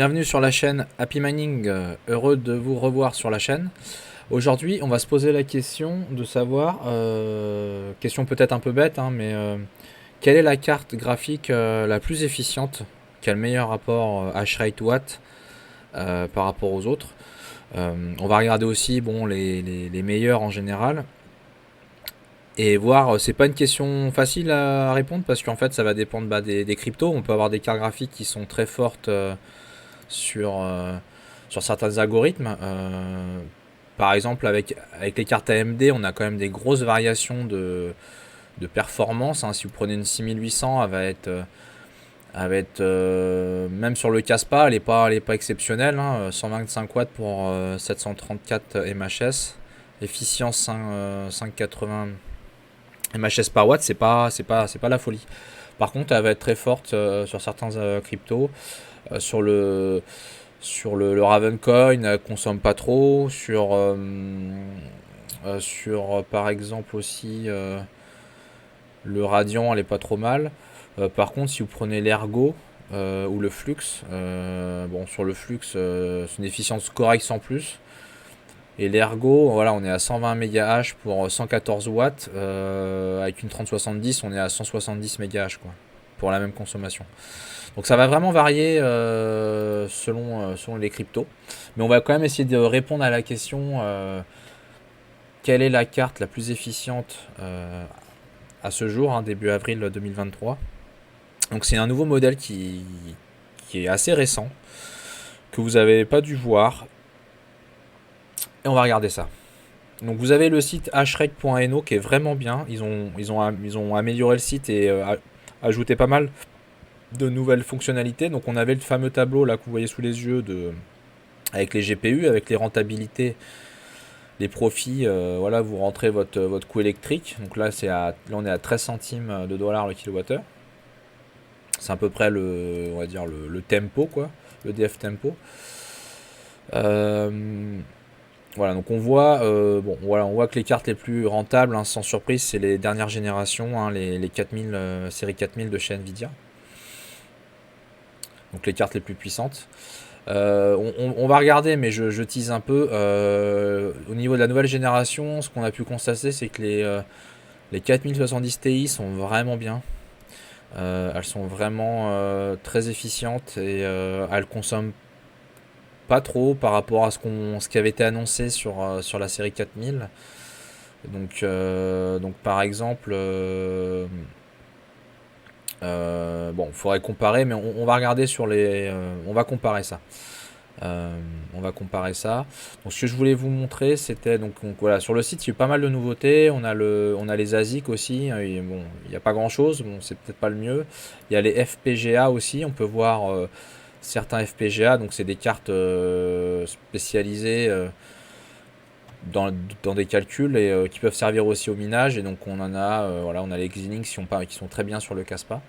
Bienvenue sur la chaîne Happy Mining, heureux de vous revoir sur la chaîne. Aujourd'hui, on va se poser la question de savoir, question peut-être un peu bête, hein, mais quelle est la carte graphique la plus efficiente, qui a le meilleur rapport hash rate watt par rapport aux autres. On va regarder aussi bon, les meilleurs en général. Et voir, c'est pas une question facile à répondre parce qu'en fait ça va dépendre des cryptos. On peut avoir des cartes graphiques qui sont très fortes sur, sur certains algorithmes. Par exemple, avec les cartes AMD, on a quand même des grosses variations de performance. Hein. Si vous prenez une 6800, elle va être même sur le Caspa, elle n'est pas exceptionnelle. Hein. 125 watts pour 734 MHS. Efficience 580 MHS par watt, c'est pas la folie. Par contre, elle va être très forte sur certains cryptos. Sur le Ravencoin, elle consomme pas trop. Sur par exemple aussi le Radiant, elle est pas trop mal. Par contre, si vous prenez l'Ergo ou le Flux, bon, sur le Flux, c'est une efficience correcte sans plus. Et l'Ergo, voilà, on est à 120 MHz pour 114 watts. Avec une 3070, on est à 170 MHz, quoi, pour la même consommation. Donc ça va vraiment varier selon les cryptos. Mais on va quand même essayer de répondre à la question quelle est la carte la plus efficiente à ce jour, hein, début avril 2023. Donc c'est un nouveau modèle qui est assez récent, que vous n'avez pas dû voir. Et on va regarder ça. Donc vous avez le site hashrate.no qui est vraiment bien. Ils ont amélioré le site et ajouté pas mal de nouvelles fonctionnalités. Donc on avait le fameux tableau là que vous voyez sous les yeux avec les GPU, avec les rentabilités, les profits. Voilà, vous rentrez votre coût électrique. Donc là on est à 13 centimes de dollars le kilowattheure. C'est à peu près on va dire le tempo, quoi, le DF tempo. Voilà, donc on voit, on voit que les cartes les plus rentables, hein, sans surprise, c'est les dernières générations, hein, les 4000, série 4000 de chez Nvidia. Donc les cartes les plus puissantes. On va regarder, mais je tease un peu. Au niveau de la nouvelle génération, ce qu'on a pu constater, c'est que les 4070 Ti sont vraiment bien. Elles sont vraiment très efficientes et elles consomment pas trop par rapport à ce qui avait été annoncé sur la série 4000. Donc par exemple, bon, il faudrait comparer, mais on va regarder on va comparer ça. On va comparer ça. Donc ce que je voulais vous montrer, c'était donc voilà, sur le site il y a eu pas mal de nouveautés. On a les ASIC aussi. Et bon, il n'y a pas grand chose. Bon, c'est peut-être pas le mieux. Il y a les FPGA aussi. On peut voir certains FPGA. Donc c'est des cartes spécialisées dans des calculs et qui peuvent servir aussi au minage. Et donc on en a, voilà, on a les Xilinx qui sont très bien sur le Caspa.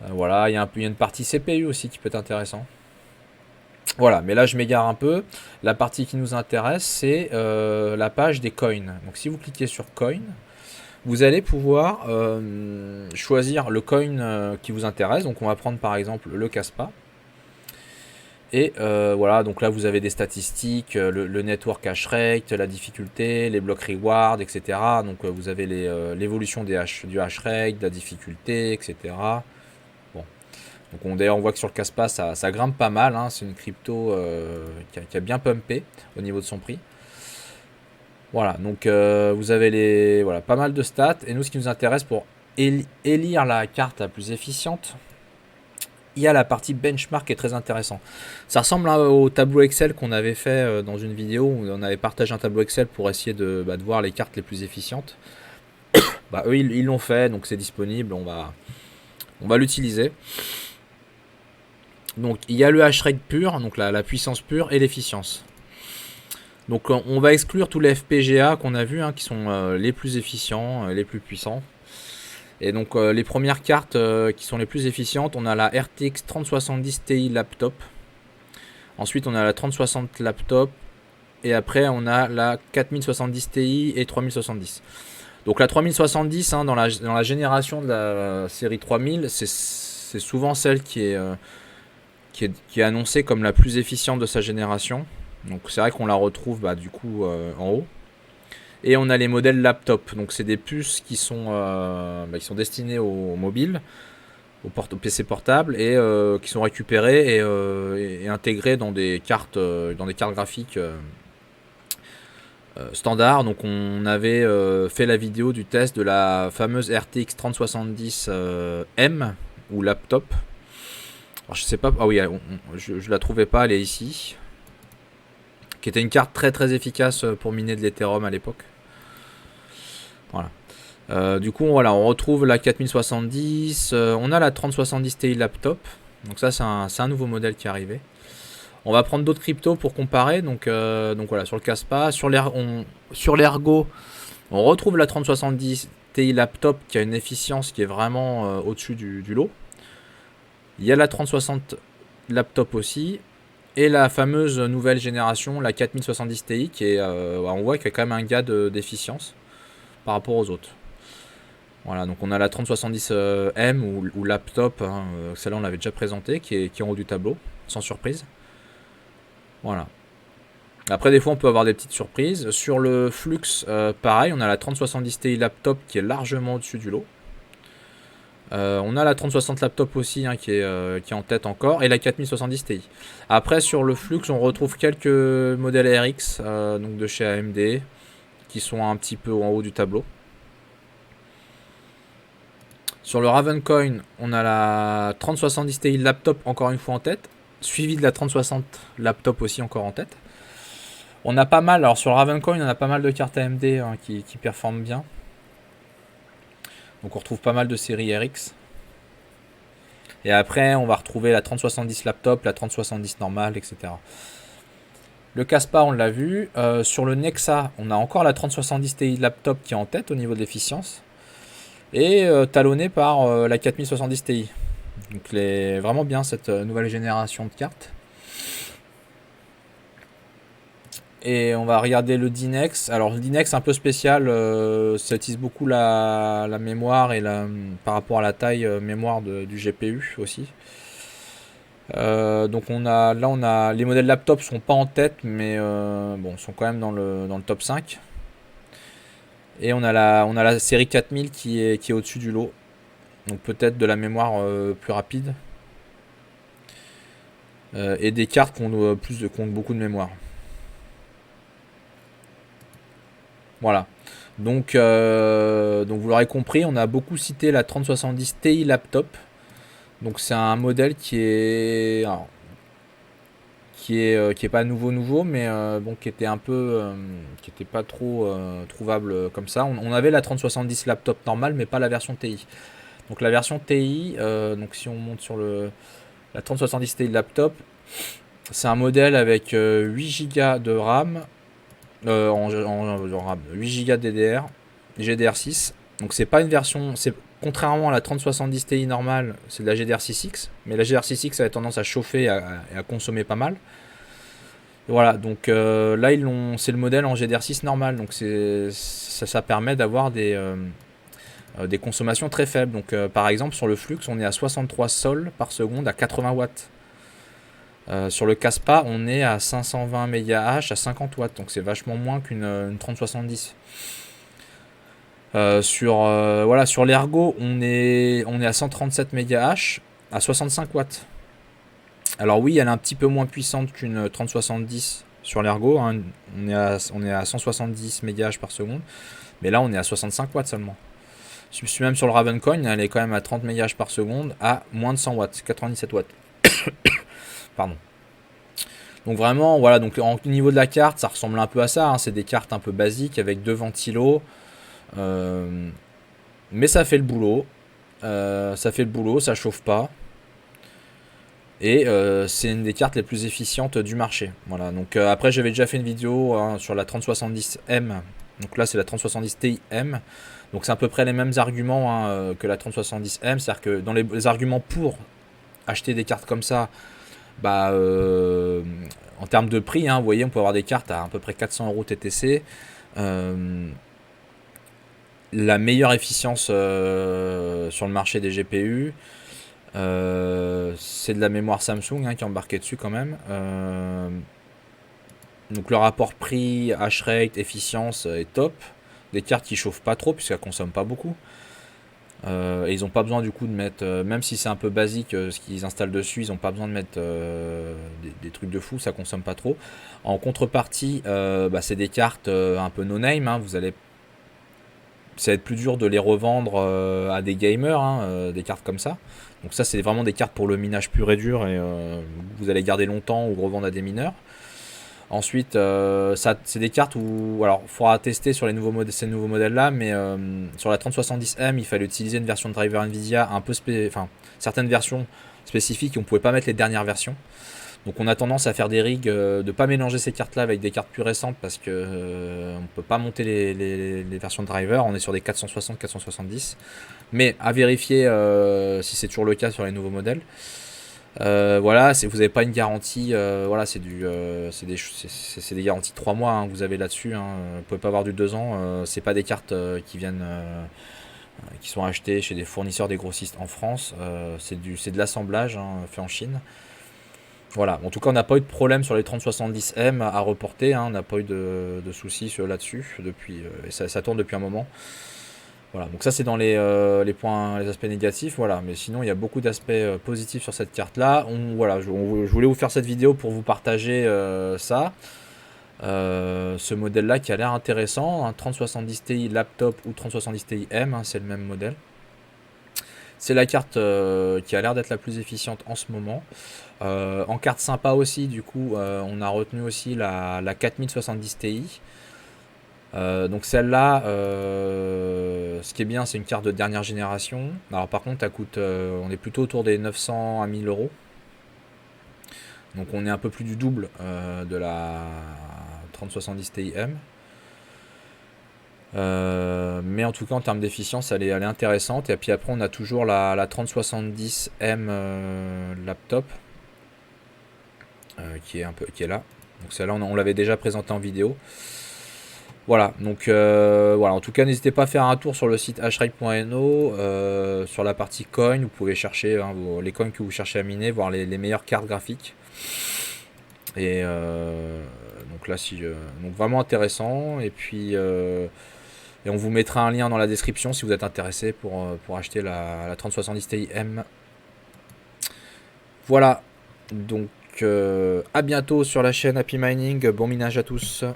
Voilà, il y a une partie CPU aussi qui peut être intéressant. Voilà, mais là je m'égare un peu. La partie qui nous intéresse, c'est la page des coins. Donc si vous cliquez sur coin, vous allez pouvoir choisir le coin qui vous intéresse. Donc on va prendre par exemple le Caspa. Et voilà, donc là vous avez des statistiques, le network hash rate, la difficulté, les blocs reward, etc. Donc vous avez l'évolution du hash rate, de la difficulté, etc. Donc d'ailleurs on voit que sur le Caspa ça grimpe pas mal, hein. C'est une crypto qui a bien pumpé au niveau de son prix. Voilà, donc vous avez pas mal de stats. Et nous, ce qui nous intéresse pour élire la carte la plus efficiente, il y a la partie benchmark qui est très intéressant. Ça ressemble au tableau Excel qu'on avait fait dans une vidéo où on avait partagé un tableau Excel pour essayer de voir les cartes les plus efficientes. Eux ils l'ont fait, donc c'est disponible, on va l'utiliser. Donc il y a le hash rate pur, donc la puissance pure, et l'efficience. Donc on va exclure tous les FPGA qu'on a vus, hein, qui sont les plus efficients, les plus puissants. Et donc les premières cartes qui sont les plus efficientes, on a la RTX 3070 Ti laptop. Ensuite on a la 3060 laptop. Et après on a la 4070 Ti et 3070. Donc la 3070, hein, dans la génération de la série 3000, c'est souvent celle qui qui est annoncée comme la plus efficiente de sa génération. Donc c'est vrai qu'on la retrouve du coup en haut. Et on a les modèles laptop. Donc c'est des puces qui sont destinées aux mobiles, au PC portable, et qui sont récupérées et intégrées dans des cartes graphiques standard. Donc on avait fait la vidéo du test de la fameuse RTX 3070 M ou laptop. Alors je sais pas, ah oui, je la trouvais pas, elle est ici. Qui était une carte très très efficace pour miner de l'Ethereum à l'époque. Voilà. Du coup, voilà, on retrouve la 4070. On a la 3070 Ti laptop. Donc ça, c'est un nouveau modèle qui est arrivé. On va prendre d'autres cryptos pour comparer. Donc voilà, sur le Caspa, sur l'Ergo, on retrouve la 3070 Ti laptop qui a une efficience qui est vraiment au-dessus du lot. Il y a la 3060 laptop aussi. Et la fameuse nouvelle génération, la 4070 Ti, qui est, on voit qu'il y a quand même un gain d'efficience par rapport aux autres. Voilà, donc on a la 3070 M ou laptop, hein, celle-là on l'avait déjà présentée, qui est en haut du tableau, sans surprise. Voilà. Après, des fois, on peut avoir des petites surprises. Sur le Flux, pareil, on a la 3070 Ti laptop qui est largement au-dessus du lot. On a la 3060 laptop aussi qui est en tête encore, et la 4070 Ti. Après, sur le Flux, on retrouve quelques modèles RX donc de chez AMD qui sont un petit peu en haut du tableau. Sur le Ravencoin, on a la 3070 Ti laptop encore une fois en tête, suivi de la 3060 laptop aussi encore en tête. On a pas mal, alors sur le Ravencoin, on a pas mal de cartes AMD qui performent bien. Donc on retrouve pas mal de séries RX. Et après, on va retrouver la 3070 laptop, la 3070 normale, etc. Le Caspa, on l'a vu. Sur le Nexa, on a encore la 3070 Ti laptop qui est en tête au niveau de l'efficience. Et talonné par la 4070 Ti. Donc vraiment bien cette nouvelle génération de cartes. Et on va regarder le Dynex. Alors le Dynex un peu spécial, ça utilise beaucoup la mémoire et par rapport à la taille mémoire du GPU aussi. Donc on a les modèles laptop sont pas en tête, mais bon, sont quand même dans le top 5. Et on a la série 4000 qui est au-dessus du lot. Donc peut-être de la mémoire plus rapide. Et des cartes qui ont beaucoup de mémoire. Voilà. Donc vous l'aurez compris, on a beaucoup cité la 3070 Ti laptop. Donc c'est un modèle qui est pas nouveau, mais bon, qui était un peu qui était pas trop trouvable comme ça. On avait la 3070 laptop normale, mais pas la version Ti. Donc la version Ti, donc si on monte sur la 3070 Ti laptop, c'est un modèle avec 8 Go de RAM, en RAM, 8 Go DDR, GDR6. Donc c'est pas une version, contrairement à la 3070 Ti normale, c'est de la GDR6X, mais la GDR6X a tendance à chauffer et à consommer pas mal. Et voilà, donc là c'est le modèle en GDR6 normal, donc ça permet d'avoir des consommations très faibles. Donc par exemple sur le Flux, on est à 63 sols par seconde à 80 watts. Sur le Caspa, on est à 520 MHz à 50 watts, donc c'est vachement moins qu'une 3070. Sur l'Ergo, on est à 137 MHz à 65 watts. Alors oui, elle est un petit peu moins puissante qu'une 3070 sur l'Ergo, hein. On est à 170 MHz par seconde, mais là on est à 65 watts seulement. Je suis même sur le Ravencoin, elle est quand même à 30 MHz par seconde à moins de 100 watts, 97 watts. Pardon. Donc vraiment, voilà, donc au niveau de la carte, ça ressemble un peu à ça, hein. C'est des cartes un peu basiques avec 2 ventilos. Mais ça fait le boulot. Ça chauffe pas. Et c'est une des cartes les plus efficientes du marché. Voilà, donc après j'avais déjà fait une vidéo sur la 3070M. Donc là c'est la 3070 Ti M. Donc c'est à peu près les mêmes arguments que la 3070M. C'est-à-dire que dans les arguments pour acheter des cartes comme ça, en termes de prix, vous voyez, on peut avoir des cartes à peu près 400 € TTC. La meilleure efficience sur le marché des GPU. C'est de la mémoire Samsung hein, qui est embarquée dessus quand même. Donc le rapport prix, hash rate, efficience est top. Des cartes qui chauffent pas trop puisqu'elles consomment pas beaucoup. Et ils n'ont pas besoin du coup de mettre, même si c'est un peu basique ce qu'ils installent dessus, ils n'ont pas besoin de mettre des trucs de fou, ça consomme pas trop. En contrepartie, bah, c'est des cartes un peu no name, hein, ça va être plus dur de les revendre à des gamers, hein, des cartes comme ça. Donc ça c'est vraiment des cartes pour le minage pur et dur et vous allez garder longtemps ou revendre à des mineurs. Ensuite, c'est des cartes où, alors, il faudra tester sur ces nouveaux modèles-là, mais sur la 3070M, il fallait utiliser une version de driver Nvidia enfin, certaines versions spécifiques, et on pouvait pas mettre les dernières versions. Donc, on a tendance à faire des rigs, de pas mélanger ces cartes-là avec des cartes plus récentes parce que on peut pas monter les versions de driver. On est sur des 460, 470, mais à vérifier si c'est toujours le cas sur les nouveaux modèles. Voilà, vous n'avez pas une garantie, voilà, c'est des garanties de 3 mois hein, que vous avez là-dessus, hein, vous pouvez pas avoir du 2 ans, c'est pas des cartes qui viennent, qui sont achetées chez des fournisseurs, des grossistes en France, c'est de l'assemblage hein, fait en Chine. Voilà, en tout cas on n'a pas eu de problème sur les 3070M à reporter, hein, on n'a pas eu de soucis là-dessus, et ça tourne depuis un moment. Voilà, donc ça c'est dans les points, les aspects négatifs, voilà. Mais sinon il y a beaucoup d'aspects positifs sur cette carte-là. Voilà, je voulais vous faire cette vidéo pour vous partager ça. Ce modèle-là qui a l'air intéressant, un 3070 Ti laptop ou 3070 Ti M, hein, c'est le même modèle. C'est la carte qui a l'air d'être la plus efficiente en ce moment. En carte sympa aussi, du coup, on a retenu aussi la 4070 Ti. Donc celle-là, ce qui est bien, c'est une carte de dernière génération. Alors par contre, elle coûte, on est plutôt autour des 900 à 1000 euros. Donc on est un peu plus du double de la 3070 Ti M. Mais en tout cas, en termes d'efficience, elle est intéressante. Et puis après, on a toujours la 3070M laptop qui est là. Donc celle-là, on l'avait déjà présentée en vidéo. Voilà, donc voilà, en tout cas n'hésitez pas à faire un tour sur le site hashrate.no, sur la partie coin, vous pouvez chercher hein, les coins que vous cherchez à miner, voir les meilleures cartes graphiques. Et donc là, donc vraiment intéressant, et puis et on vous mettra un lien dans la description si vous êtes intéressé pour acheter la 3070 Ti M. Voilà, donc à bientôt sur la chaîne Happy Mining, bon minage à tous.